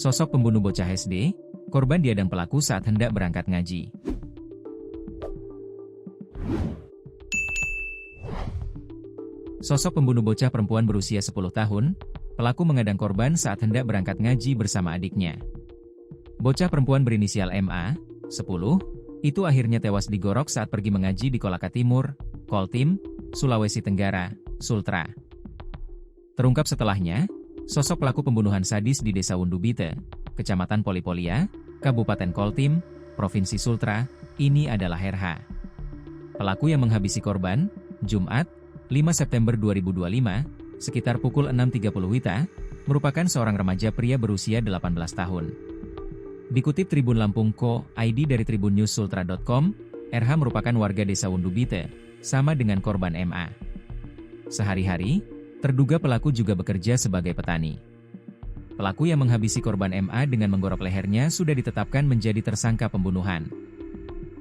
Sosok pembunuh bocah SD, korban diadang pelaku saat hendak berangkat ngaji. Sosok pembunuh bocah perempuan berusia 10 tahun, pelaku mengadang korban saat hendak berangkat ngaji bersama adiknya. Bocah perempuan berinisial MA, 10, itu akhirnya tewas digorok saat pergi mengaji di Kolaka Timur, Koltim, Sulawesi Tenggara, Sultra. Terungkap setelahnya, sosok pelaku pembunuhan sadis di Desa Wundubite, Kecamatan Polipolia, Kabupaten Koltim, Provinsi Sultra, ini adalah RH. Pelaku yang menghabisi korban, Jumat, 5 September 2025, sekitar pukul 6.30 WITA, merupakan seorang remaja pria berusia 18 tahun. Dikutip Tribun Lampung.co.id dari tribunnews.sultra.com, RH merupakan warga Desa Wundubite, sama dengan korban MA. Sehari-hari, terduga pelaku juga bekerja sebagai petani. Pelaku yang menghabisi korban MA dengan menggorok lehernya sudah ditetapkan menjadi tersangka pembunuhan.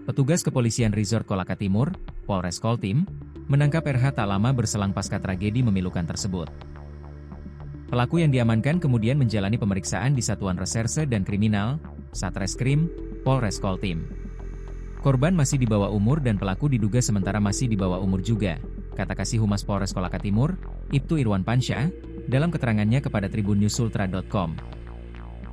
Petugas kepolisian Resort Kolaka Timur, Polres Koltim, menangkap RH tak lama berselang pasca tragedi memilukan tersebut. Pelaku yang diamankan kemudian menjalani pemeriksaan di Satuan Reserse dan Kriminal, Satreskrim, Polres Koltim. Korban masih di bawah umur dan pelaku diduga sementara masih di bawah umur juga, kata Kasih Humas Polres Kolaka Timur, Ibtu Irwan Pansyah, dalam keterangannya kepada tribunnews.sultra.com.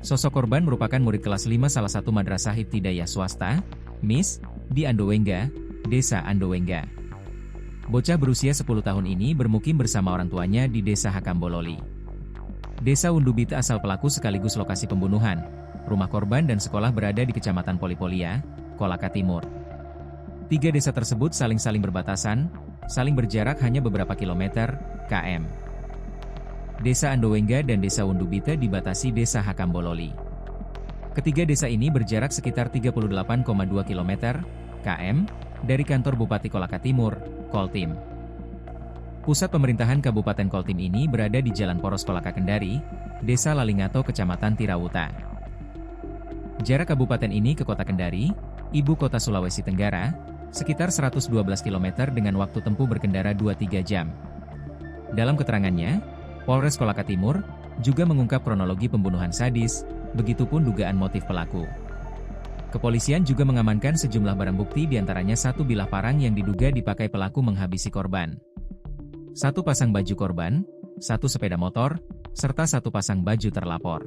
Sosok korban merupakan murid kelas 5 salah satu madrasah ibtidaiyah swasta, MIS, di Andowengga, Desa Andowengga. Bocah berusia 10 tahun ini bermukim bersama orang tuanya di Desa Hakambololi. Desa Wundubite asal pelaku sekaligus lokasi pembunuhan. Rumah korban dan sekolah berada di Kecamatan Polipolia, Kolaka Timur. 3 desa tersebut saling berbatasan, saling berjarak hanya beberapa kilometer, km. Desa Andowengga dan Desa Wundubite dibatasi Desa Hakambololi. Ketiga desa ini berjarak sekitar 38,2 km, km, dari kantor Bupati Kolaka Timur, Koltim. Pusat pemerintahan Kabupaten Koltim ini berada di Jalan Poros Kolaka Kendari, Desa Lalingato, Kecamatan Tirawuta. Jarak kabupaten ini ke Kota Kendari, ibu kota Sulawesi Tenggara, sekitar 112 km dengan waktu tempuh berkendara 2-3 jam. Dalam keterangannya, Polres Kolaka Timur juga mengungkap kronologi pembunuhan sadis, begitupun dugaan motif pelaku. Kepolisian juga mengamankan sejumlah barang bukti diantaranya 1 bilah parang yang diduga dipakai pelaku menghabisi korban, 1 pasang baju korban, 1 sepeda motor, serta 1 pasang baju terlapor.